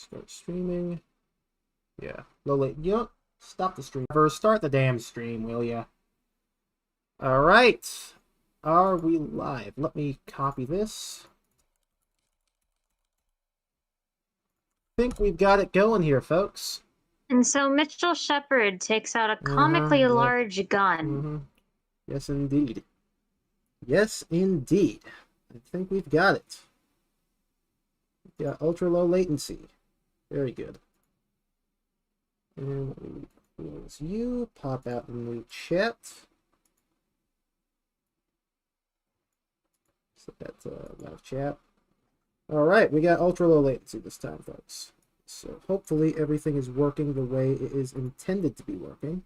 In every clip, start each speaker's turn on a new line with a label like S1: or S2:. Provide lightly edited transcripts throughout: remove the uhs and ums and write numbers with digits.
S1: Start streaming. Yeah. Low late. You know, stop the stream. First, start the damn stream, will ya? Alright. Are we live? Let me copy this. Think we've got it going here, folks.
S2: And so Mitchell Shepard takes out a comically large gun.
S1: Yes, indeed. Yes, indeed. I think we've got it. We've got ultra low latency. Very good. And let me close you. Pop out in the chat. So that's live chat. Alright, we got ultra low latency this time, folks. So hopefully everything is working the way it is intended to be working.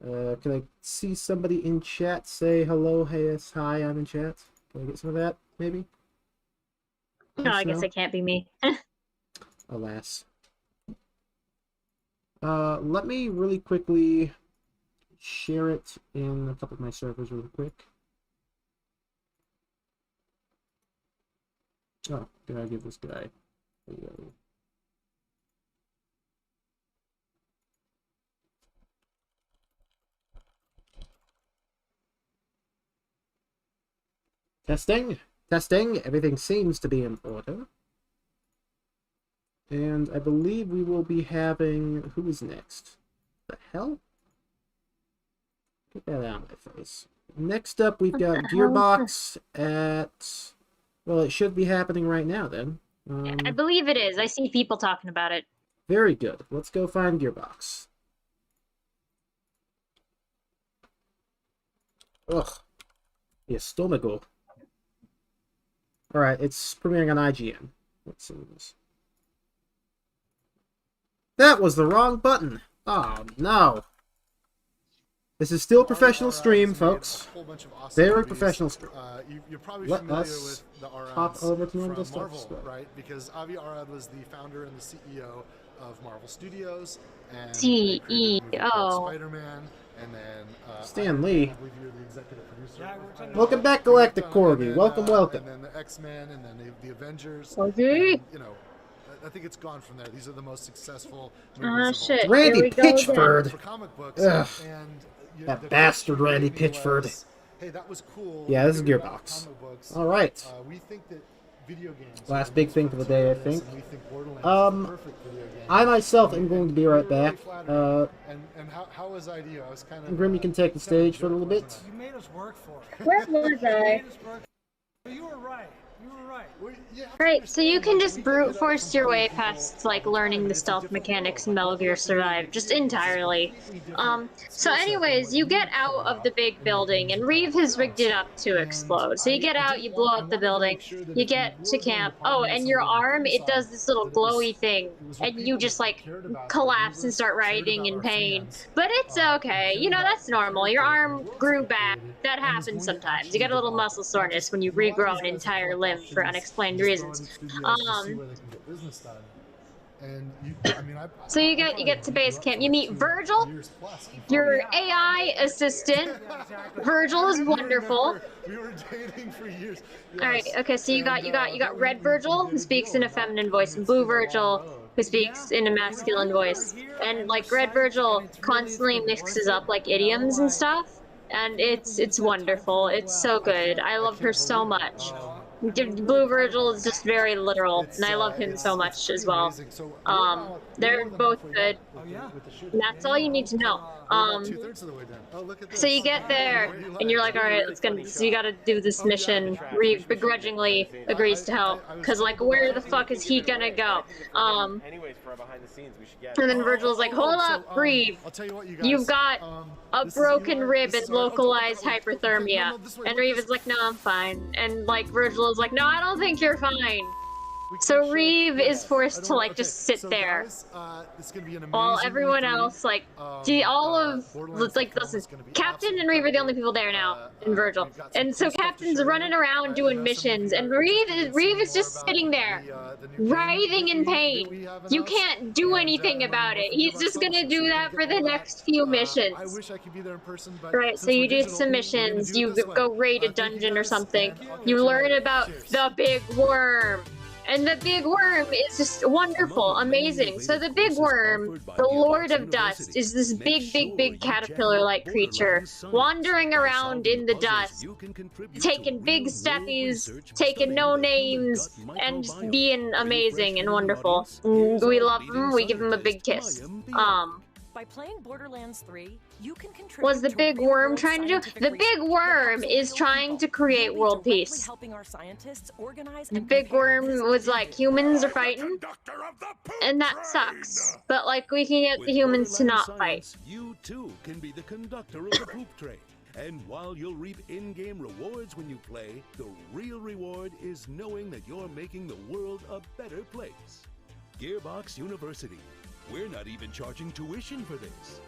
S1: Can I see somebody in chat say hello, hey, yes, hi, I'm in chat? Can I get some of that, maybe?
S2: No, I guess it can't be me.
S1: Alas. Let me really quickly share it in a couple of my servers really quick. Oh, gotta give this guy a Testing, testing, everything seems to be in order. And I believe we will be having... Who is next? The hell? Get that out of my face. Next up, we've got Gearbox at... Well, it should be happening right now, then.
S2: I believe it is. I see people talking about it.
S1: Very good. Let's go find Gearbox. Ugh. Yeah, stomago. Alright, it's premiering on IGN. Let's see this. That was the wrong button! Oh, no. This is still a professional stream, folks. Very professional stream.
S3: You're probably
S1: Let
S3: familiar
S1: us
S3: with the Arads
S1: hop over to
S3: from
S1: Marvel,
S3: right? Because Avi Arad was the founder and the CEO of Marvel Studios and
S2: CEO.
S3: Spider-Man, and then
S1: Stan Lee.
S3: I believe you're the executive producer.
S1: Welcome back, Galactic Corgi. Welcome, welcome.
S3: And then the X-Men, and then the Avengers.
S2: Okay.
S3: And, you know, I think it's gone from there. These are the most successful movies of all
S2: Shit.
S3: time.
S1: Randy Pitchford.
S3: For comic books.
S1: Ugh.
S3: And
S1: That bastard Randy Pitchford.
S3: Hey, that was cool.
S1: Yeah, this is Gearbox. Alright.
S3: We think that video games
S1: Last big thing for the day, I think.
S3: and we think Borderlands is the perfect video game.
S1: I myself am going to be right back.
S3: And how was IDEO? I was kind of
S1: Grim, you can take the stage for a little bit.
S4: You made us work for it.
S2: Where was I?
S4: You were right. You were right.
S2: Right, so you can just brute force your way past, like, learning the stealth mechanics in Metal Gear Survive, just entirely. So anyways, you get out of the big building, and Reeve has rigged it up to explode. So you get out, you blow up the building, you get to camp, oh, and your arm, it does this little glowy thing, and you just, like, collapse and start writhing in pain. But it's okay, you know, that's normal. Your arm grew back. That happens sometimes. You get a little muscle soreness when you regrow an entire limb for unexplained reasons. So you get to base camp. You meet Virgil, your AI assistant. Virgil is wonderful.
S3: We were dating for years.
S2: All right, okay. So you got Red Virgil, who speaks in a feminine voice, and Blue Virgil, who speaks in a masculine voice. And like Red Virgil constantly mixes up like idioms and stuff, and it's wonderful. It's so good. I love her so much. Blue Virgil is just very literal, and I love him so much as well. They're both good. And that's all you need to know. So you get there, and you're like, all right, so you gotta do this mission. Reeve begrudgingly agrees to help, because, like, where the fuck is he gonna go? And then Virgil's like, hold up, Reeve. You've got a broken rib and localized hyperthermia. And Reeve is like, no, I'm fine. And, like, Virgil is like, no, I don't think you're fine. So Reeve is forced to, like, just sit there, while everyone else, like, listen, Captain and Reeve are the only people there now, and Virgil. And so Captain's running around doing missions, and Reeve is just sitting there, writhing in pain. You can't do anything about it. He's just gonna do that for the next few missions. Right, so you do some missions, you go raid a dungeon or something, you learn about the big worm. And the big worm is just wonderful, amazing. So the big worm, the Lord of Dust, is this big caterpillar-like creature wandering around in the dust, taking big steppies, taking no names, and just being amazing and wonderful. We love him. We give him a big kiss.
S5: By playing Borderlands 3, you can contribute
S2: Was the
S5: to
S2: big
S5: real
S2: worm trying to do?
S5: scientific
S2: The big
S5: research
S2: worm
S5: that
S2: is
S5: helps
S2: trying
S5: real
S2: to
S5: people.
S2: create
S5: You'll be
S2: world
S5: directly
S2: peace.
S5: helping our scientists organize
S2: The
S5: and
S2: big
S5: compare
S2: worm
S5: this
S2: was like,
S5: data.
S2: humans are fighting, and that sucks. But like, we can get the humans to not fight.
S6: You too can be the conductor of the poop train. And while you'll reap in-game rewards when you play, the real reward is knowing that you're making the world a better place. Gearbox University. We're not even charging tuition for this.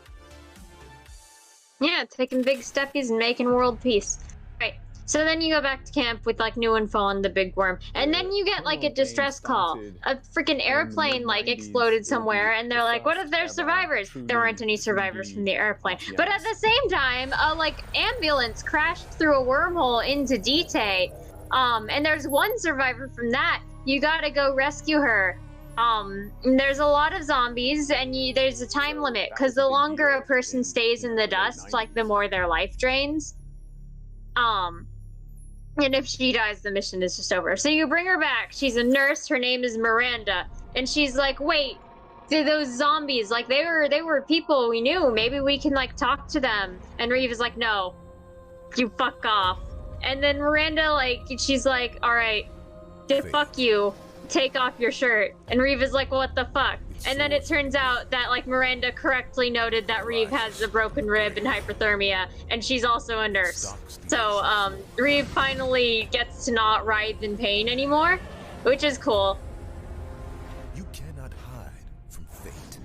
S2: Yeah, taking big steppies and making world peace. Right. So then you go back to camp with like new info on the big worm, and then you get like a distress call. A freaking airplane like exploded somewhere, and they're like, "What if there's survivors?" There weren't any survivors from the airplane, but at the same time, a like ambulance crashed through a wormhole into DT. And there's one survivor from that. You gotta go rescue her. There's a lot of zombies, and there's a time limit, because the longer a person stays in the dust, like, the more their life drains. And if she dies, the mission is just over. So you bring her back. She's a nurse. Her name is Miranda. And she's like, wait, those zombies, like, they were people we knew. Maybe we can, like, talk to them. And Reeve is like, no, you fuck off. And then Miranda, like, she's like, all right, fuck you. Take off your shirt. And Reeve is like, what the fuck? And then it turns out that like Miranda correctly noted that Reeve has a broken rib and hyperthermia, and she's also a nurse. So Reeve finally gets to not writhe in pain anymore, which is cool.
S6: You cannot hide from fate.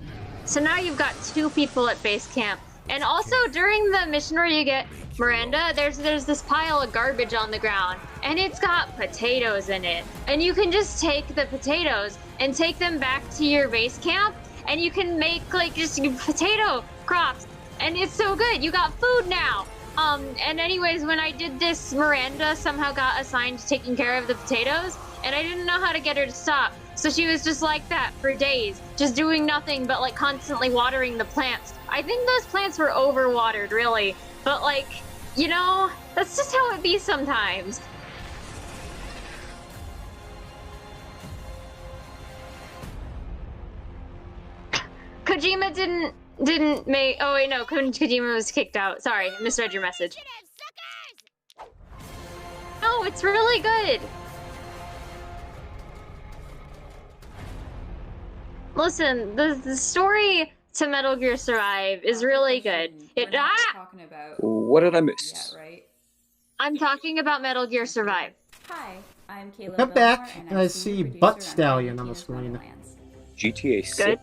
S2: So now you've got two people at base camp. And also during the mission where you get Miranda, there's this pile of garbage on the ground, and it's got potatoes in it. And you can just take the potatoes and take them back to your base camp, and you can make like just potato crops, and it's so good. You got food now. And anyways, when I did this, Miranda somehow got assigned to taking care of the potatoes, and I didn't know how to get her to stop. So she was just like that for days, just doing nothing but like constantly watering the plants. I think those plants were overwatered, really. But like, you know, that's just how it be sometimes. Kojima didn't make. Oh wait, no, Kojima was kicked out. Sorry, I misread your message. No, it's really good. Listen, the story to Metal Gear Survive is really good.
S7: Talking about
S8: What did I miss?
S7: right?
S2: I'm talking about Metal Gear Survive.
S7: Hi, I'm Kayla.
S1: Come
S7: Belmore,
S1: back,
S7: and
S1: and I
S7: I'm
S1: see
S7: senior
S1: Butt
S7: producer
S1: Stallion on the
S7: Tarantino's
S1: screen.
S7: Wonderlands.
S8: GTA 6.
S2: Good.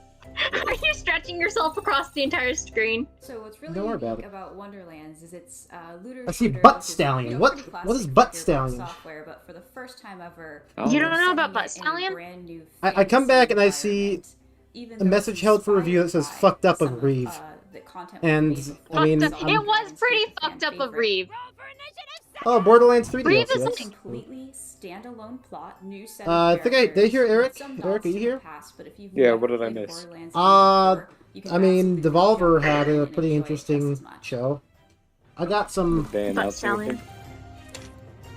S2: Are you stretching yourself across the entire screen?
S7: So what's really
S1: Don't worry
S7: unique
S1: about
S7: about Wonderlands is it's looter
S1: I see
S7: shooter,
S1: Butt
S7: which is,
S1: Stallion.
S7: you know,
S1: What-
S7: pretty
S1: what is
S7: classic
S1: Butt
S7: Gearbox
S1: Stallion?
S7: Software, but for the first time ever,
S8: Oh.
S2: You don't know
S7: setting
S2: about
S7: it
S2: Butt
S7: in a
S2: Stallion?
S7: brand new
S1: I come back and I
S7: fantasy
S1: see
S7: environment, even
S1: a
S7: though
S1: message
S7: it's
S1: held for review that says
S7: inspired
S1: "fucked
S7: by
S1: up of
S7: some
S1: Reeve."
S7: the content
S1: And,
S7: we made
S1: I mean,
S7: before.
S2: It was pretty fucked up of Reeve.
S1: Oh, Borderlands 3
S2: Reeve
S1: DLC.
S2: is
S1: That's
S2: like-
S1: cool.
S7: Completely standalone plot, new set
S1: I
S7: of
S1: think did I hear
S7: characters,
S1: Eric?
S7: some
S1: Eric,
S7: nods
S1: are you
S7: to the
S1: here?
S7: past, but if you've
S8: Yeah,
S7: never
S8: what did I
S7: played
S8: miss?
S7: Borderlands
S1: Uh,
S7: you can
S1: I mean,
S7: absolutely
S1: Devolver
S7: jump
S1: had
S7: in
S1: a
S7: and
S1: pretty
S7: enjoy it just
S1: interesting
S7: as much.
S1: show. I got some
S8: They
S2: Butt
S8: announced
S2: Stallion.
S8: anything?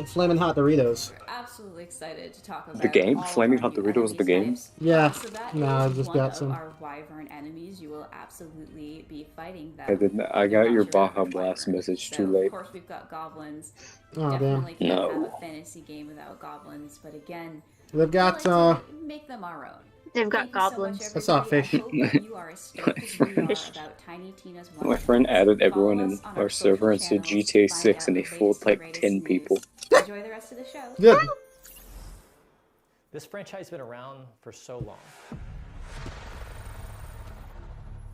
S1: Flamin' Hot Doritos.
S7: We're absolutely excited to talk about
S8: The game?
S7: all of
S8: Flaming
S7: our
S8: Hot
S7: new
S8: Doritos, the
S7: enemy
S8: game?
S7: types.
S1: Yeah,
S7: So that
S1: no, I
S7: is
S1: just
S7: one
S1: got
S7: of
S1: some.
S7: our wyvern enemies. You will absolutely be fighting them.
S8: I got
S7: in
S8: your
S7: Monster Hunter
S8: Baja Blast
S7: Wyvern.
S8: message
S7: So,
S8: too late.
S7: Of course, we've got goblins.
S1: Oh, damn.
S7: Definitely can't
S8: No.
S7: have a fantasy game without goblins, but again,
S1: They've
S7: we
S1: got,
S7: like to make them our own.
S2: They've got
S7: Thank you so much,
S2: goblins.
S1: I saw a
S7: everybody.
S1: fish.
S7: I hope that you are as stoked as we are
S2: Fish.
S7: about Tiny Tina's
S8: My friend
S7: Wonderlands.
S8: added everyone
S7: Follow
S8: in
S7: us on
S8: our
S7: social
S8: server and said
S7: channels to
S8: GTA
S7: find
S8: 6
S7: out
S8: and
S7: the
S8: he fooled
S7: latest and
S8: like
S7: greatest
S8: 10
S7: news.
S8: people.
S7: Enjoy the rest of the show.
S1: Good.
S9: This franchise has been around for so long.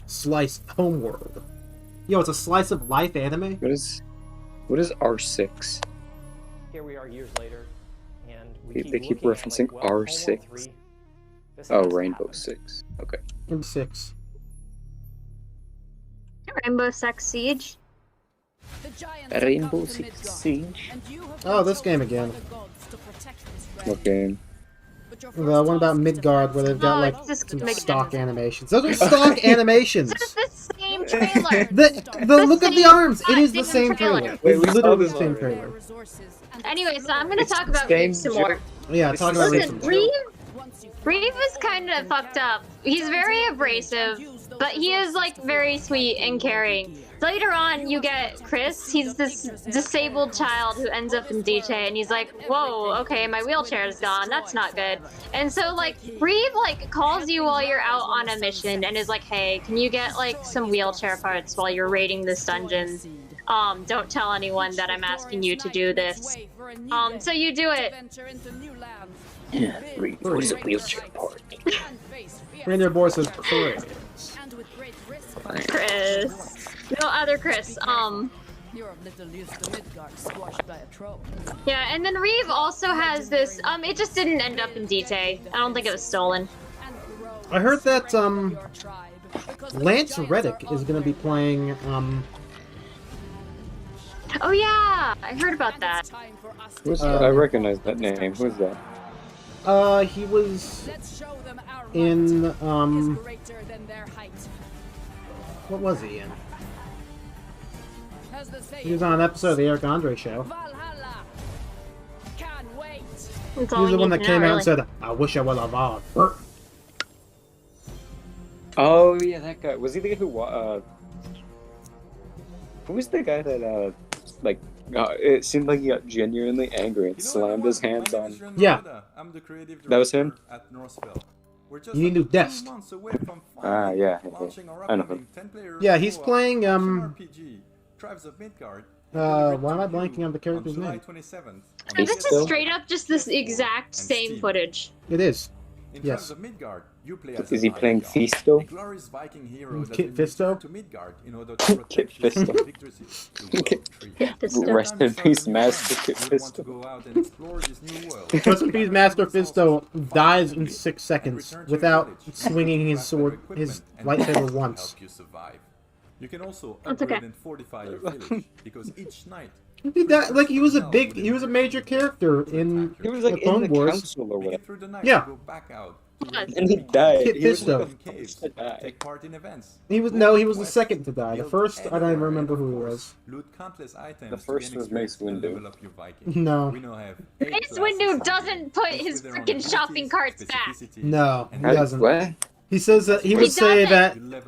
S1: Slice Homeworld. Yo, it's a slice of life anime?
S8: What is R6?
S9: Here we are years later, and
S8: They keep
S9: looking at,
S8: referencing
S9: like, well,
S8: R6.
S9: Homeworld 3, this
S8: Oh,
S9: has to
S8: Rainbow
S9: happen.
S8: 6. Okay.
S1: Number 6.
S2: Rainbow Sex Siege.
S8: Rainbow Six Siege?
S1: Oh, this game again.
S8: What game?
S1: The one about Midgard, where they've got
S2: Oh,
S1: like
S2: it's just
S1: some
S2: Midgard.
S1: stock animations. Those are stock animations.
S2: It's the same trailer.
S1: The look of the
S2: same
S1: arms. It is the
S2: goddamn
S1: same
S2: trailer.
S1: trailer.
S8: Wait,
S1: It's
S8: we saw
S1: literally
S8: this
S1: the same
S8: already.
S1: trailer.
S2: Anyway, so I'm gonna
S8: It's
S2: talk
S8: the
S2: about
S8: same
S2: Reeve some more.
S1: Yeah,
S8: It's
S1: talk
S8: the
S1: about
S8: same
S1: Reeve.
S2: Listen, Reeve is kind of fucked up. He's very abrasive, but he is like very sweet and caring. Later on, you get Chris. He's this disabled child who ends up in DJ, and he's like, "Whoa, okay, my wheelchair is gone. That's not good." And so, like, Reeve like calls you while you're out on a mission, and is like, "Hey, can you get like some wheelchair parts while you're raiding this dungeon? Don't tell anyone that I'm asking you to do this." So you do it.
S8: Yeah, what is a wheelchair part?
S1: Reindeer Boy says Chris.
S2: Chris. No other Chris. Yeah, and then Reeve also has this. It just didn't end up in DT. I don't think it was stolen.
S1: I heard that Lance Reddick is going to be playing
S2: Oh yeah, I heard about that.
S8: I recognize that name. Who's that?
S1: he was in what was he in? He was on an episode of the Eric Andre show.
S2: That's
S1: He
S2: all
S1: was the
S2: we
S1: one
S2: need
S1: that
S2: to know,
S1: came out
S2: really.
S1: and said, "I wish I was a Vog."
S8: Oh yeah, that guy. Was he the guy who was the guy that it seemed like he got genuinely angry and slammed his hands on?
S1: Yeah.
S8: That was him?
S1: You need a new desk.
S8: Ah, yeah. I know him.
S1: Yeah, he's playing why am I blanking on the character's name?
S2: This is straight up just this exact same footage.
S1: It is. Yes.
S8: Is he playing Fisto?
S1: Kit Fisto?
S8: Kit Fisto. Rest in peace, Master Kit Fisto.
S1: Rest in peace, Master Fisto dies in 6 seconds without swinging his sword, his lightsaber once.
S3: You can also
S2: That's
S3: upgrade
S2: okay.
S3: and fortify your village because each night
S1: He was a major character in
S8: He was
S1: the
S8: like
S1: Clone
S8: in the
S1: Wars.
S8: council or whatever.
S3: through the night
S1: Yeah.
S3: go back out.
S8: And he died.
S1: Kit
S8: He was
S1: Fisto.
S8: like the first to die.
S3: Take part in events.
S1: He was the second to die. The first, I don't even remember who he was.
S3: Loot countless items
S8: The first
S3: to
S8: was
S3: gain
S8: Mace
S3: experience and
S8: Windu.
S3: level up your Viking.
S1: No.
S3: We now have
S2: Mace Windu doesn't put his freaking shopping carts back.
S1: No, he
S8: I-
S1: doesn't.
S8: What?
S1: He says that he would
S2: He
S1: say
S2: doesn't.
S1: that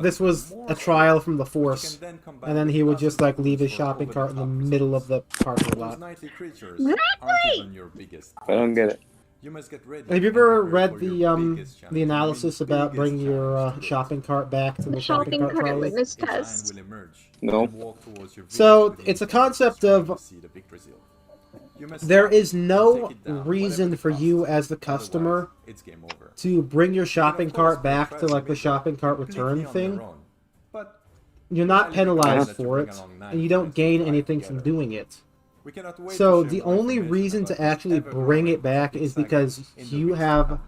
S1: this was a trial from the Force, and then he would just like leave his shopping cart in the middle of the parking
S3: Those
S1: lot.
S3: nightly creatures
S2: Exactly.
S3: aren't even your biggest.
S8: I don't get it.
S3: You must get ready
S1: Have you
S3: and
S1: ever
S3: prepare
S1: read
S3: for your biggest challenge.
S1: the analysis about
S3: Biggest
S1: bringing your
S3: challenge.
S1: shopping cart back to the
S2: The
S1: shopping
S2: shopping
S1: cart
S2: cart
S1: trolley?
S2: witness
S3: A giant
S2: test.
S3: will emerge
S8: No.
S3: and walk towards your
S1: So,
S3: village
S1: it's a
S3: within
S1: concept
S3: seconds
S1: of
S3: to see the victory seal. You must
S1: there
S3: stop
S1: is
S3: and
S1: no
S3: take it down,
S1: reason
S3: whatever
S1: for
S3: the
S1: you
S3: cost.
S1: as the
S3: Otherwise,
S1: customer
S3: it's game over.
S1: to bring your shopping
S3: You can, of course,
S1: cart back to
S3: try
S1: like the
S3: make it
S1: shopping cart
S3: completely
S1: return
S3: on your
S1: thing.
S3: own, but
S1: You're not
S3: highly
S1: penalized
S3: recommend that you
S1: for
S3: bring
S1: it,
S3: along 9
S1: and you don't
S3: friends to
S1: gain
S3: fight
S1: anything from
S3: together.
S1: doing it.
S3: We cannot wait
S1: So
S3: to
S1: the
S3: share more
S1: only
S3: information
S1: reason
S3: about
S1: to
S3: this
S1: actually
S3: ever
S1: bring
S3: growing
S1: it back
S3: big
S1: is
S3: saga
S1: because
S3: in the
S1: you
S3: weeks to
S1: have
S3: come.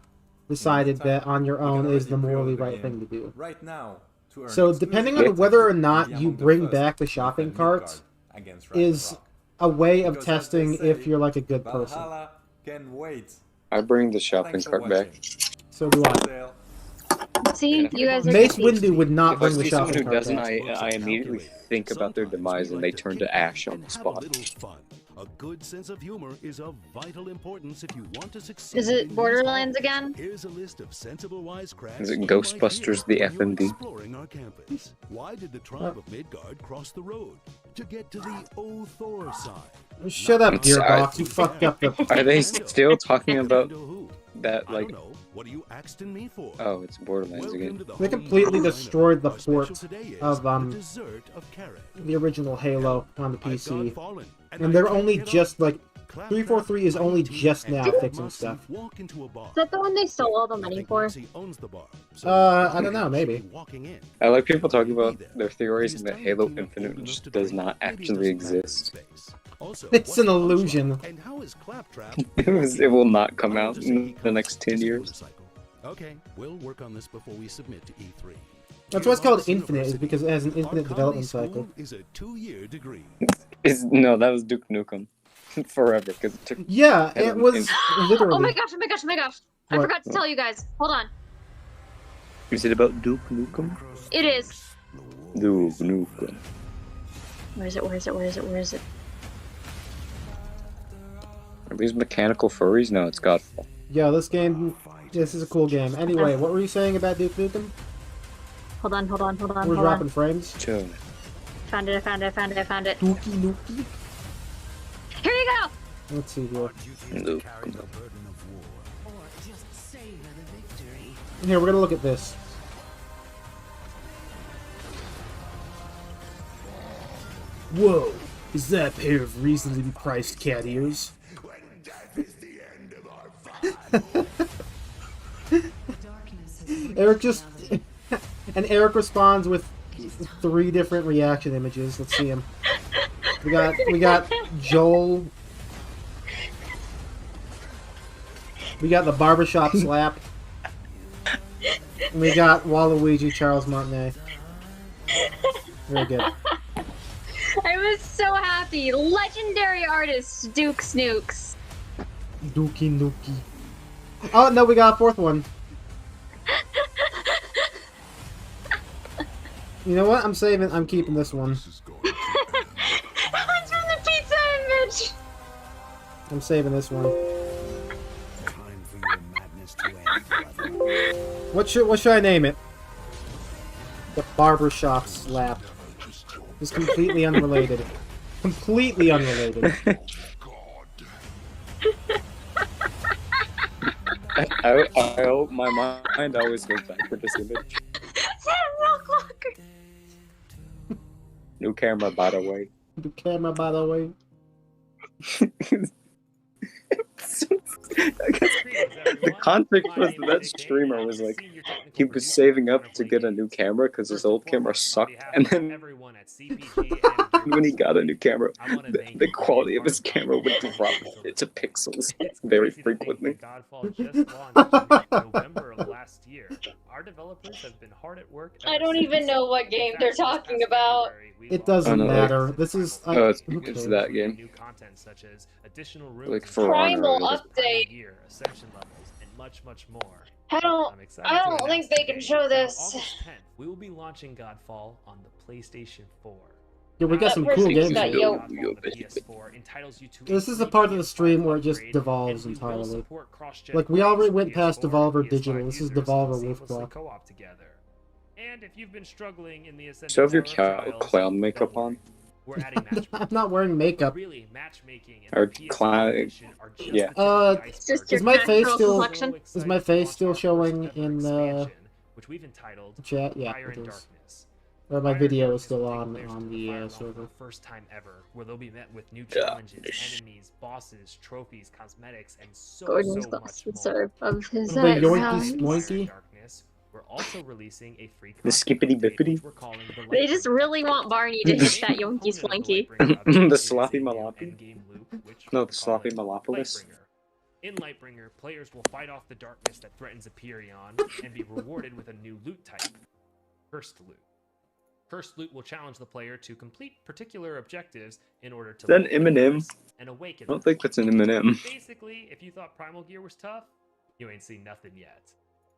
S1: decided
S3: In the meantime,
S1: that on your
S3: we can
S1: own is the
S3: already
S1: morally
S3: pre-order
S1: right
S3: the
S1: thing to do.
S3: game right now to earn
S1: So
S3: exclusive
S1: depending on
S8: gifts.
S1: whether or not
S3: Be
S1: you
S3: among the
S1: bring
S3: first
S1: back the
S3: to
S1: shopping
S3: defend
S1: carts
S3: Midgard against
S1: is
S3: Ragnarok.
S1: a way of
S3: Because as they
S1: testing
S3: say,
S1: if you're like a good person.
S3: Valhalla can wait.
S8: I bring the shopping
S3: Thanks for
S8: cart back.
S3: watching.
S1: So do I.
S3: Sale.
S2: See, you guys are
S1: Mace
S2: confused.
S1: Windu would not
S8: If I
S1: bring the
S8: see someone
S1: shopping
S8: who
S1: cart
S8: doesn't,
S1: back.
S8: I immediately think about their demise and they turn to ash on the
S6: Have a
S8: spot.
S6: little fun. A good sense of humor is of vital importance if you want to succeed.
S2: Is it
S6: in these
S2: Borderlands
S6: hobbies.
S2: again?
S6: Here's a list of sensible wisecracks.
S8: Is it
S6: you might
S8: Ghostbusters,
S6: hear
S8: the
S6: when you're
S8: FMV?
S6: Exploring our campus. Why did the tribe of Midgard cross the road? To get to the O Thor side.
S1: Shut up,
S8: I'm sorry.
S1: Gearbox. You fucked up the.
S8: Are they still talking about that,
S6: I
S8: like,
S6: don't know. What are you asking me for?
S8: oh, it's Borderlands
S6: Welcome
S8: again.
S6: to the
S1: They
S6: home
S1: completely
S6: lineup.
S1: destroyed the
S6: Our special
S1: port
S6: today is
S1: of,
S6: the dessert of carrot.
S1: The original Halo on the
S6: I've gone
S1: PC.
S6: fallen,
S1: And they're
S6: I
S1: only
S6: can't get
S1: just
S6: up.
S1: like
S6: Claptrap,
S1: 343 is only just now
S6: and
S1: fixing
S6: must
S1: stuff.
S6: walk into a bar.
S2: Is that the one they stole all the
S6: I
S2: money
S6: think
S2: for?
S6: Maxie owns the bar, so
S1: I don't know,
S6: she'd
S1: maybe.
S6: be walking in.
S8: I like people talking about
S6: Be there.
S8: their theories
S6: He's
S8: and that
S6: done
S8: Halo
S6: looking
S8: Infinite
S6: old
S8: just
S6: enough to
S8: does
S6: drink.
S8: not
S6: Maybe it
S8: actually
S6: doesn't matter in
S8: exist.
S6: space. Also,
S1: It's
S6: what's
S1: an
S6: the lunch
S1: illusion.
S6: line? And how is Claptrap?
S8: It will not come
S6: I'll
S8: out
S6: just say
S8: in
S6: he
S8: the next 10
S6: collects
S8: years.
S6: motorcycle. Okay, we'll work on this before we submit to E3.
S1: That's why it's called
S6: Gearbox
S1: Infinite, is
S6: University.
S1: because it has an
S6: Our
S1: infinite
S6: comedy
S1: development
S6: school
S1: cycle.
S6: is a 2-year degree.
S8: No, that was Duke Nukem. forever because it took.
S1: Yeah, it was literally.
S2: Oh my gosh! Oh my gosh! Oh my gosh! I
S1: What?
S2: forgot to tell you guys. Hold on.
S8: Is it about Duke Nukem?
S2: It is.
S8: Duke Nukem.
S2: Where is it? Where is it? Where is it? Where is it?
S8: Are these mechanical furries? No, it's Godfall.
S1: Yeah, this game. This is a cool game. Anyway, what were you saying about Duke Nukem?
S2: Hold on. Hold on. Hold on.
S1: We're
S2: Hold
S1: dropping
S2: on.
S1: frames.
S8: Chill.
S2: Found it. I found it. I found it. I found it.
S1: Dookie Nukie.
S2: Here you go.
S1: Let's see here.
S8: Nukem.
S1: Here, we're gonna look at this. Whoa! Is that a pair of reasonably priced cat ears? Eric just... and Eric responds with 3 different reaction images. Let's see him. We got Joel. We got the barbershop slap. And we got Waluigi Charles Martinet. Very good.
S2: I was so happy. Legendary artist Duke Snooks.
S1: Dookie Nukie. Oh no, we got a 4th one. You know what? I'm saving. I'm keeping this one.
S2: That's from the pizza image.
S1: I'm saving this one. What should I name it? The barbershop slap. It's completely unrelated. Completely unrelated.
S8: I hope my mind always goes back to this image. New camera, by the way.
S1: New camera, by the way.
S8: The context was that streamer was like, he was saving up to get a new camera because his old camera sucked, and then when he got a new camera, the quality of his camera would drop into pixels very frequently.
S2: I don't even know what game they're talking about.
S1: It doesn't matter. This is...
S8: it's that game. Like For
S2: Primal
S8: Honor.
S2: update.
S9: Ascension levels, and much more.
S2: I don't think they can show this.
S9: August 10th, we will be launching Godfall on the PlayStation 4.
S1: Yeah, we got some cool games
S2: got
S1: here.
S2: yo.
S1: This is the part of the stream where it just devolves entirely. Like, we already went past Devolver Digital. This is Devolver Wolfclaw.
S9: And if you've been struggling in the Ascension
S8: So have your
S9: trials,
S8: clown makeup on?
S9: we're adding matchmaking.
S1: I'm not wearing makeup.
S9: Really, matchmaking and
S8: Or
S9: the PS4
S8: clown-
S9: edition are just
S8: yeah.
S9: the tip of the
S2: It's just
S9: iceberg.
S2: your
S1: Is my face
S2: natural
S1: still-
S2: selection.
S1: Is my face still showing
S9: First ever
S1: in
S9: expansion, which we've entitled
S1: chat? Yeah,
S9: Fire
S1: it
S9: and
S1: is.
S9: Darkness.
S1: Or my
S9: Fire
S1: video
S9: and
S1: is still
S9: Darkness will
S1: on
S9: take players to
S1: the
S9: the
S1: server.
S9: for the first time ever, where they'll be met with new challenges, enemies, bosses, trophies, cosmetics, and
S2: Gordon's
S9: so
S2: lost
S9: much
S2: the
S9: more.
S2: serve of his
S1: The yoinky
S2: eyes.
S1: smoinky.
S9: Darkness, we're also releasing a free
S8: The skippity
S9: update,
S8: bippity?
S9: which we're calling the
S2: They just really want Barney to hit that yonky splanky.
S8: The sloppy malapi? No, the sloppy Malopolis.
S9: In Lightbringer, players will fight off the darkness that threatens Aperion and be rewarded with a new loot type, Cursed Loot. Cursed Loot will challenge the player to complete particular objectives in order to
S8: Is that an Eminem?
S9: and awaken.
S8: I don't think that's an Eminem.
S9: Basically, if you thought Primal Gear was tough, you ain't seen nothing yet.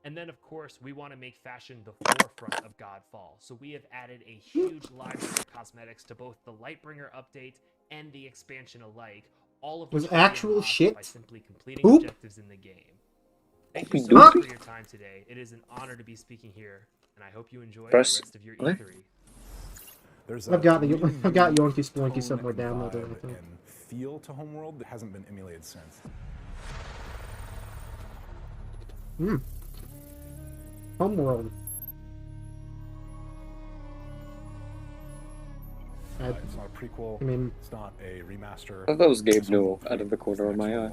S9: And then, of course, we want to make fashion the forefront of Godfall, so we have added a huge library of cosmetics to both the Lightbringer update and the expansion alike, all of
S1: Was
S9: which can be
S1: actual
S9: unlocked
S1: shit
S9: by simply completing
S1: poop?
S9: objectives in the game. Thank you so
S8: Poop?
S9: much for your time today. It is an honor to be speaking here, and I hope you enjoy
S8: Press-
S9: the rest of your
S8: what?
S9: E3.
S1: I've got Yonky Spelunky somewhere downloaded, I think.
S10: And feel to Homeworld that hasn't been emulated since.
S1: Homeworld.
S10: It's not a prequel.
S1: I mean-
S10: it's not a remaster.
S8: I thought that was Gabe Newell out of the corner of my eye.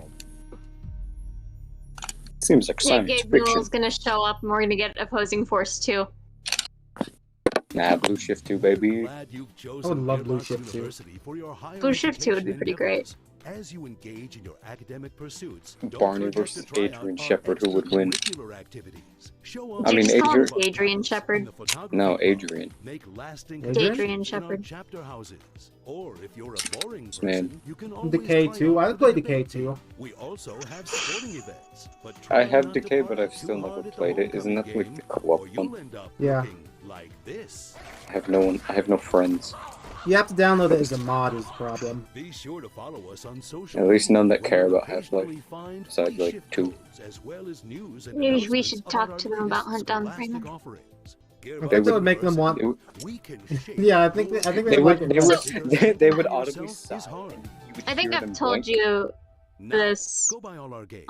S8: Seems like
S2: Yeah,
S8: science
S2: Gabe
S8: fiction.
S2: Newell's gonna show up and we're gonna get Opposing Force 2.
S8: Nah, Blue Shift 2, baby.
S6: Glad you've
S1: I would love Blue
S6: Gearbox
S1: Shift 2.
S6: University for your higher
S2: Blue Shift 2 would be
S6: education
S2: pretty great.
S6: endeavors. As you engage in your academic pursuits,
S8: Barney
S6: don't forget
S8: versus
S6: to try
S8: Adrian
S6: out our
S8: Shepard, who would win?
S6: extracurricular activities. Show
S8: I
S6: off
S8: mean,
S2: Just call him
S8: Adrian.
S2: Adrian Shepard.
S8: No, Adrian.
S6: Make lasting
S1: Adrian
S2: Adrian
S6: connections in our
S2: Shepard.
S6: chapter houses. Or if you're a boring
S8: Man.
S6: person, you can always
S1: Decay
S6: try
S1: 2.
S6: out
S1: I
S6: the
S1: played
S6: debate
S1: Decay 2.
S6: We also have sporting events, but
S8: I
S6: try
S8: have
S6: not to
S8: Decay, but
S6: party
S8: I've still
S6: too
S8: never
S6: hard at the
S8: played it. Isn't that
S6: homecoming
S8: like the
S6: game,
S8: co-op
S6: or you'll
S8: one?
S6: end up
S1: Yeah.
S6: looking like this.
S8: I have no one. I have no friends.
S1: You have to download it as a mod is the problem.
S6: Be sure to follow us on social.
S8: At least none that
S6: where
S8: care
S6: you'll
S8: about Half-Life,
S6: occasionally find
S8: besides,
S6: free
S8: like,
S6: shift
S8: 2.
S6: codes, as well as news and
S2: Maybe we
S6: announcements
S2: should
S6: about
S2: talk
S6: our
S2: to them about
S6: latest
S2: Hunt Down the
S6: scholastic
S2: Freeman.
S6: offerings.
S1: I think that would make them want.
S6: We can shape
S1: Yeah, I think
S6: your
S1: they
S8: would.
S1: like
S8: They
S1: it.
S8: would. They would
S6: yourself
S8: audibly
S6: is
S8: sigh.
S6: hard.
S8: And you would
S2: I think
S8: hear
S2: I've
S8: them
S2: told
S8: blink.
S2: you
S6: Now,
S2: this,
S6: go buy all our games.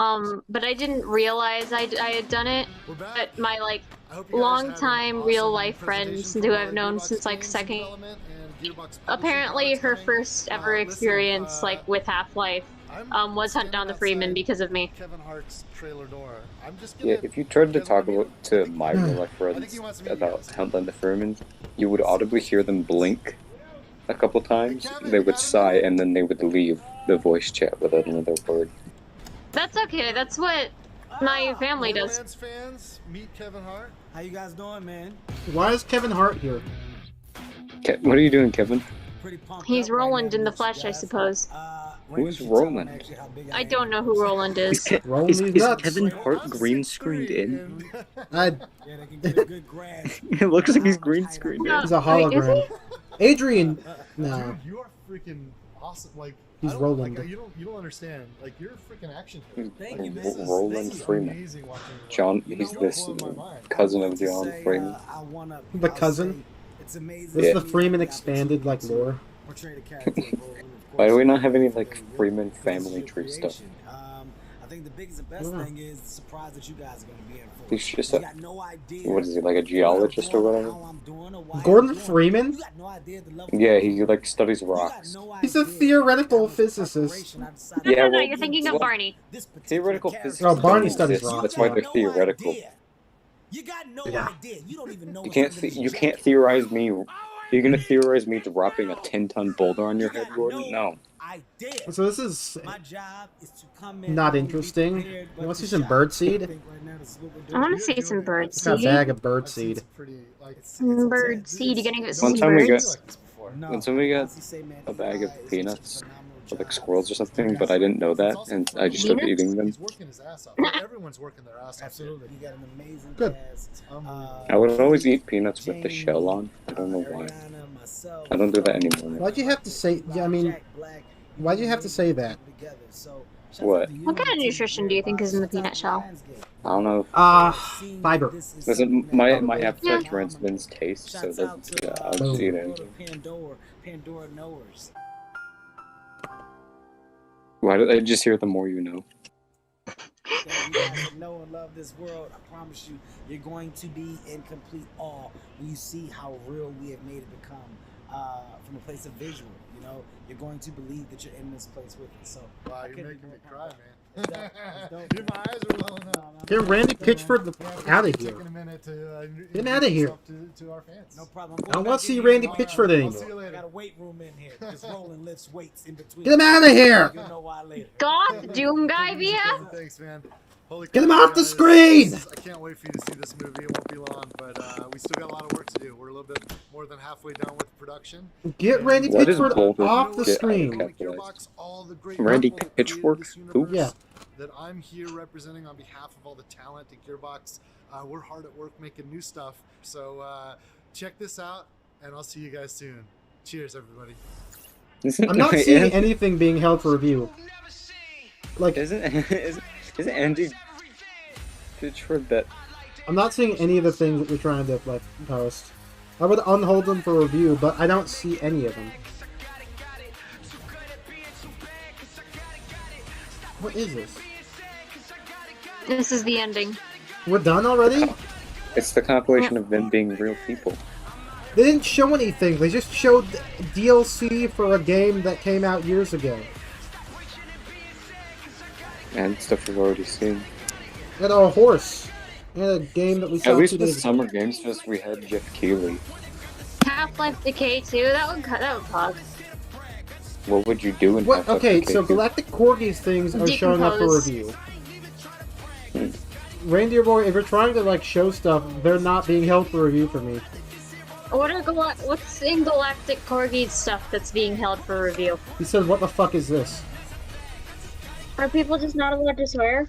S2: but I didn't realize I had done it.
S3: We're back.
S2: But my like
S3: I hope you guys
S2: long
S3: had an
S2: time
S3: awesome
S2: real life
S3: presentation
S2: friends
S3: from
S2: who
S3: our
S2: I've known
S3: Gearbox
S2: since like
S3: games
S2: second.
S3: development and Gearbox publishing
S2: Apparently,
S3: products
S2: her
S3: coming.
S2: first ever
S3: Listen,
S2: experience like with Half-Life was Hunt
S3: standing
S2: Down the Freeman
S3: outside
S2: because of me.
S3: Kevin Hart's trailer door. I'm just gonna,
S8: Yeah, if you tried to
S3: guys
S8: talk
S3: wanna
S8: about
S3: meet
S8: to
S3: him?
S8: my real life
S3: I think
S8: friends
S3: he wants to meet you
S8: about
S3: guys.
S8: Hunt Down the Freeman, you would audibly hear them blink a couple times. They would sigh, and then they would leave the voice chat without another word.
S2: That's okay. That's what my family does.
S3: Borderlands fans, meet Kevin Hart.
S4: How you guys doing, man?
S1: Why is Kevin Hart here?
S8: What are you doing, Kevin?
S4: Pretty pumped
S2: He's
S4: up right
S2: Roland
S4: now,
S2: in the
S4: you
S2: Flesh, I
S4: guys.
S2: suppose.
S8: Who is Roland?
S2: I don't know who Roland is.
S1: Rolling
S8: Is
S1: these nuts.
S8: Kevin Hart green screened in?
S1: I,
S4: Yeah, they can get a good grasp.
S8: It looks like he's green screened in.
S1: he's a
S2: Wait, is
S1: hologram. Adrian, no,
S3: Dude, you are freaking awesome. Like
S1: He's
S3: I don't,
S1: Roland.
S3: Like, you don't understand. Like you're a freaking action hero.
S4: Thank you, man.
S3: This is-
S8: Roland
S3: this is
S8: Freeman.
S3: amazing watching you.
S8: John,
S3: You
S8: he's
S3: know
S8: this
S3: what blew my mind?
S8: cousin of
S4: To
S8: John
S4: say,
S8: Freeman.
S1: The cousin?
S4: It's amazing.
S1: This is the
S4: to
S1: Freeman
S4: have the
S1: expanded like
S4: opportunity
S1: lore.
S4: to portray the character of Roland, of
S8: Why do we
S4: course,
S8: not have any like
S4: very real.
S8: Freeman
S4: This is
S8: family
S4: your
S8: tree stuff?
S4: creation. I think the biggest and best
S1: Yeah.
S4: thing is the surprise that you guys are going to be in for.
S8: He's just
S4: You
S8: a,
S4: got no idea
S8: what is he, like a
S4: what I'm
S8: geologist or
S4: doing,
S8: whatever?
S4: how I'm doing, or why
S1: Gordon
S4: I'm doing it.
S1: Freeman?
S4: You got no idea the level
S8: Yeah,
S4: of
S8: he like studies
S4: You got
S8: rocks.
S4: no
S1: He's a
S4: idea
S1: theoretical
S4: how much
S1: physicist.
S4: preparation I decided
S2: No,
S8: Yeah,
S2: no, no,
S8: well,
S2: you're thinking of
S8: well,
S2: Barney.
S4: this particular
S8: Theoretical
S4: character
S8: physics
S1: Oh, Barney
S8: don't
S1: studies
S8: exist,
S1: rocks,
S8: that's why
S1: yeah.
S8: they're theoretical.
S4: You got no
S1: Yeah.
S4: idea. You don't even know.
S8: You
S4: what's
S8: can't
S4: under the
S8: you can't
S4: jacket.
S8: theorize me. You're gonna theorize me dropping a 10-ton boulder on your
S4: You
S8: head,
S4: got
S8: Gordon? No.
S4: idea.
S1: So this is
S4: My job is to come in
S1: not
S4: and be
S1: interesting.
S4: prepared,
S1: You
S4: but
S1: want to
S4: to
S1: see some
S4: shine.
S1: birdseed?
S4: I think right now this is what we're
S2: I
S4: doing.
S2: want to see some bird
S1: Got a
S2: seed.
S1: bag of
S3: I've seen
S1: birdseed.
S3: some pretty like
S2: Some bird seed. You gonna give it
S8: One
S2: some
S8: time we
S2: birds?
S8: got-
S4: No,
S8: When somebody got
S4: honestly say, man,
S8: a bag of
S4: AI is
S8: peanuts
S4: such a phenomenal
S8: or like
S4: job.
S8: squirrels or something, but I didn't know that, and I just started
S2: Peanuts?
S8: eating them.
S3: He's working his ass off. Everyone's working their ass off.
S4: Absolutely, you got an amazing
S1: Good.
S4: cast.
S8: I would always eat peanuts with the shell on. I don't know why.
S4: Ariana, myself,
S8: I don't do that anymore. now.
S1: Why'd you have to say? Yeah, I mean,
S4: Jack Black,
S1: why'd you have to say that?
S4: together. So, shout
S8: What?
S4: out to you
S2: What kind of
S4: and the team
S2: nutrition do you think is in the peanut shell?
S8: I don't know.
S1: Fiber.
S8: Listen, my appetite transcends taste, so that's, yeah, I'll just eat it.
S4: Pandora knowers.
S8: Why did I just hear the more you know?
S4: You guys know and love this world. I promise you, you're going to be in complete awe when you see how real we have made it become from a place of visual. You know, you're going to believe that you're in this place with us. So,
S3: Wow,
S4: I
S3: you're
S4: couldn't
S3: making me
S4: be
S3: cry,
S4: more
S3: man.
S4: dope.
S3: Dude, my eyes are welling up.
S1: Get Randy Pitchford the f- out of here.
S3: Taking a minute to
S1: Get outta here.
S3: to our fans.
S4: No problem.
S1: I don't want to see Randy Pitchford
S3: I'll
S1: anymore.
S3: see you
S4: I got
S3: later.
S4: a weight room in here. Just rolling lifts weights in between.
S1: Get him out of here!
S4: You'll know why later.
S2: Goth Doom Guy via?
S3: Thanks, man. Holy
S1: Get him
S3: crap,
S1: off the
S3: guys.
S1: screen!
S3: I can't wait for you to see this movie. It won't be long, but we still got a lot of work to do. We're a little bit more than halfway done with production.
S1: Get Randy
S8: What is
S1: Pitchford
S8: Boulder
S1: off the
S8: get
S1: screen.
S8: out of
S3: Gearbox, all the great
S8: Randy
S3: people that
S8: Pitchfork?
S3: created this
S8: Who?
S3: universe
S1: Yeah.
S3: That I'm here representing on behalf of all the talent at Gearbox. We're hard at work making new stuff. So check this out, and I'll see you guys soon. Cheers, everybody.
S1: I'm not seeing anything being held for review. Like,
S8: Isn't Andy Pitchford that?
S1: I'm not seeing any of the things that you're trying to like post. I would unhold them for review, but I don't see any of them. What is this?
S2: This is the ending.
S1: We're done already?
S8: It's the compilation of them being real people.
S1: They didn't show anything. They just showed DLC for a game that came out years ago.
S8: And stuff we've already seen.
S1: And a horse. And a game that we saw
S8: At least
S1: 2
S8: with
S1: days ago.
S8: Summer Games Fest, we had Jeff Keighley.
S2: Half-Life Decay 2. That would pog.
S8: What would you do in
S1: What?
S8: Half-Life
S1: Okay,
S8: 2K2?
S1: so Galactic Corgis things are showing up for
S2: Decompose.
S1: review. Reindeer Boy, if you're trying to like show stuff, they're not being held for review for me.
S2: What's in Galactic Corgi stuff that's being held for review?
S1: He says, "What the fuck is this?"
S2: Are people just not allowed to swear?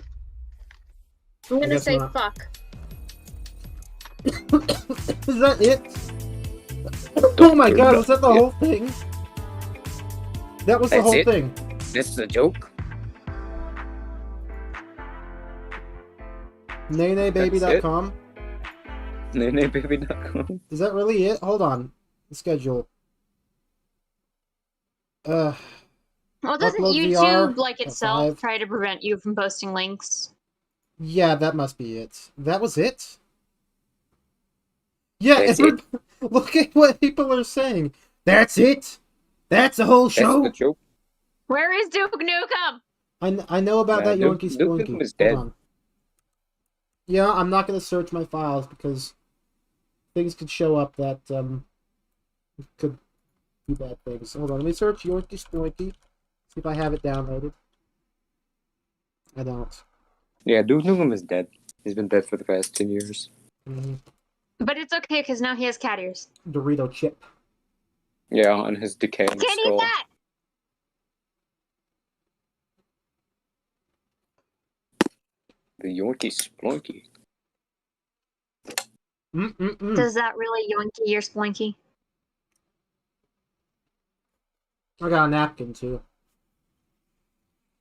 S2: I'm gonna
S1: guess
S2: say
S1: not.
S2: fuck.
S1: Is that it? Oh my god, was that the whole thing? That was the
S8: That's
S1: whole
S8: it?
S1: thing.
S8: This is a joke?
S1: NeneBaby.com.
S8: NeneBaby.com.
S1: Is that really it? Hold on. The schedule.
S2: Well, doesn't
S1: Upload
S2: YouTube,
S1: VR,
S2: like itself,
S1: 5.
S2: try to prevent you from posting links?
S1: Yeah, that must be it. That was it? Yeah,
S8: That's
S1: look at what people are saying. That's it? That's the whole
S8: That's
S1: show?
S8: the joke.
S2: Where is Duke Nukem?
S1: I know about that
S8: Duke
S1: Yonky
S8: Nukem
S1: Splunky.
S8: is dead.
S1: Hold on. Yeah, I'm not going to search my files because things could show up that could be bad things. Hold on, let me search Yonky Splunky. See if I have it downloaded. I don't.
S8: Yeah, Duke Nukem is dead. He's been dead for the past 10 years.
S1: Mm-hmm.
S2: But it's okay, because now he has cat ears.
S1: Dorito chip.
S8: Yeah, on his decaying
S2: Can't eat
S8: skull.
S2: that!
S8: The Yorkie Splunky.
S2: Does that really yoinky your splinky?
S1: I got a napkin too.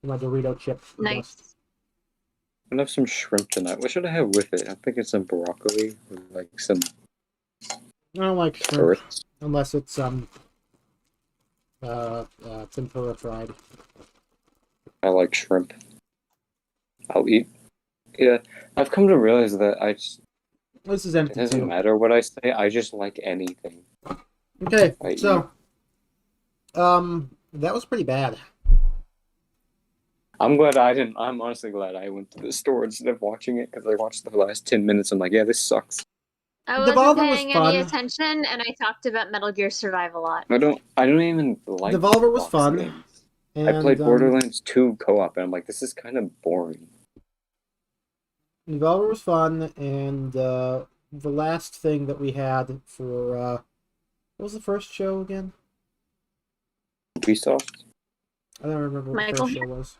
S1: My Dorito chip.
S2: Nice.
S8: I'm gonna have some shrimp tonight. What should I have with it? I'm thinking some broccoli with like some
S1: I don't like shrimp
S8: earths.
S1: unless it's tempura fried.
S8: I like shrimp. I'll eat. Yeah, I've come to realize that
S1: This is
S8: it
S1: empty
S8: doesn't
S1: too.
S8: matter what I say. I just like anything.
S1: Okay,
S8: I
S1: so that was pretty bad.
S8: I'm glad I didn't. I'm honestly glad I went to the store instead of watching it because I watched the last 10 minutes. I'm like, yeah, this sucks.
S2: I wasn't
S1: Devolver was
S2: paying
S1: fun.
S2: any attention, and I talked about Metal Gear Survive a lot.
S8: I don't even like
S1: Devolver was
S8: Xbox
S1: fun.
S8: games.
S1: And,
S8: I played Borderlands 2 co-op, and I'm like, this is kind of boring.
S1: Devolver was fun, and the last thing that we had for what was the first show again?
S8: Ubisoft?
S1: I don't remember what the
S2: Michael?
S1: first show was.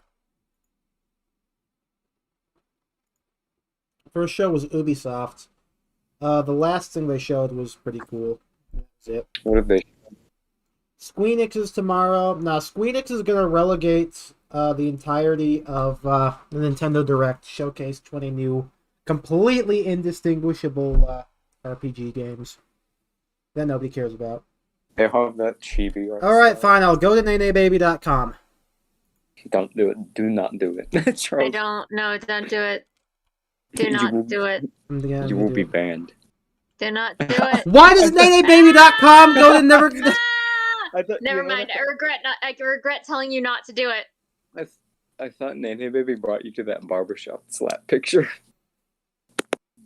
S1: First show was Ubisoft. The last thing they showed was pretty cool. That's it.
S8: What did they?
S1: Squeenix is tomorrow. Now, Squeenix is going to relegate the entirety of the Nintendo Direct, showcase 20 new, completely indistinguishable RPG games that nobody cares about.
S8: They have that chibi art.
S1: Alright, fine. I'll go to nenebaby.com.
S8: Don't do it. Do not do it.
S2: I
S8: Charles,
S2: don't do it. Do
S8: You
S2: not
S8: will-
S2: do it.
S8: you will be banned.
S2: Do not do it.
S1: Why does nenebaby.com go to never...
S2: Never mind. I regret telling you not to do it.
S8: I thought Nene Baby brought you to that barbershop slap picture.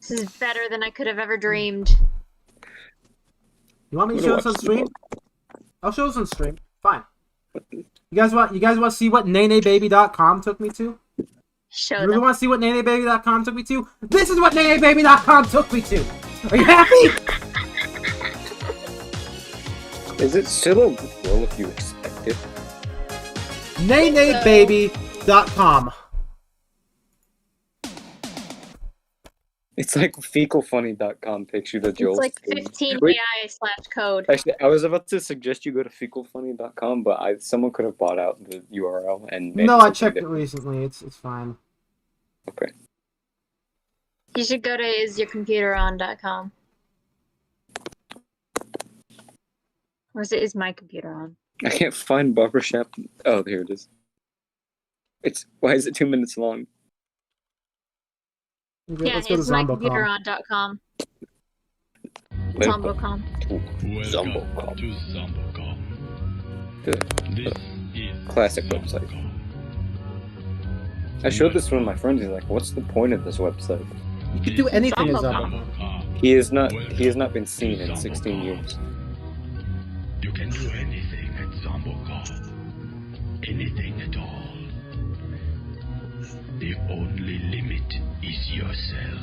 S2: This is better than I could have ever dreamed.
S1: You want me to show this on stream? I'll show this on stream. Fine. You guys want to see what nenebaby.com took me to?
S2: Show
S1: You really
S2: them.
S1: want to see what nenebaby.com took me to? This is what nenebaby.com took me to! Are you happy?
S8: Is it still a will if you expect it?
S1: nenebaby.com.
S8: It's like fecalfunny.com takes you to Joel's.
S2: It's like
S8: thing.
S2: 15
S8: Wait,
S2: AI/code.
S8: actually, I was about to suggest you go to fecalfunny.com, but someone could have bought out the URL and made
S1: No,
S8: it
S1: I
S8: something
S1: checked it
S8: different.
S1: recently. It's fine.
S8: Okay.
S2: You should go to isyourcomputeron.com. Or is it my computer on?
S8: I can't find barbershop. Oh, here it is. Why is it 2 minutes long?
S1: Okay,
S2: Yeah,
S1: let's go to
S2: it's
S1: Zombocom.
S2: mycomputeron.com. Zombocom.
S8: Zombocom. The classic website. I showed this to one of my friends. He's like, "What's the point of this website?"
S1: You could do anything in
S2: Zombocom.
S1: Zombocom.
S8: He has not been seen in 16 years.
S6: You can do anything at Zombocom.
S11: anything at all. The only limit is yourself.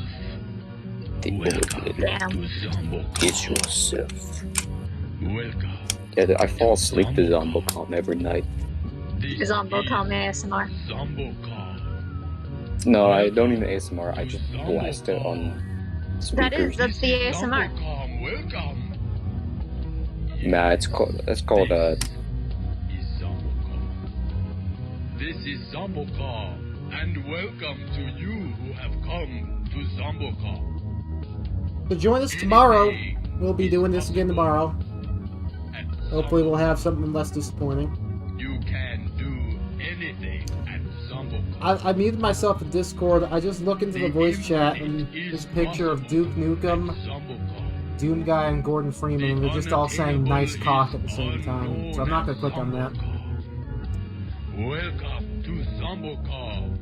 S8: The only limit is yourself.
S11: Welcome.
S8: Yeah, I fall asleep to Zombocom every night.
S2: Zombocom ASMR.
S8: No, I don't even ASMR. I just blast it on speakers.
S2: That's the ASMR.
S11: Welcome.
S8: Nah, that's called
S11: This is Zombocom, and welcome to you who have come to Zombocom.
S1: So join us tomorrow. We'll be doing this again tomorrow. Hopefully we'll have something less disappointing.
S11: You can do anything at Zombocom.
S1: I muted myself in Discord. I just look into the voice chat and this picture of Duke Nukem, Doom Guy, and Gordon Freeman, and they're just all saying nice cock at the same time. So I'm not going to click on that.
S11: Welcome to Zombocom.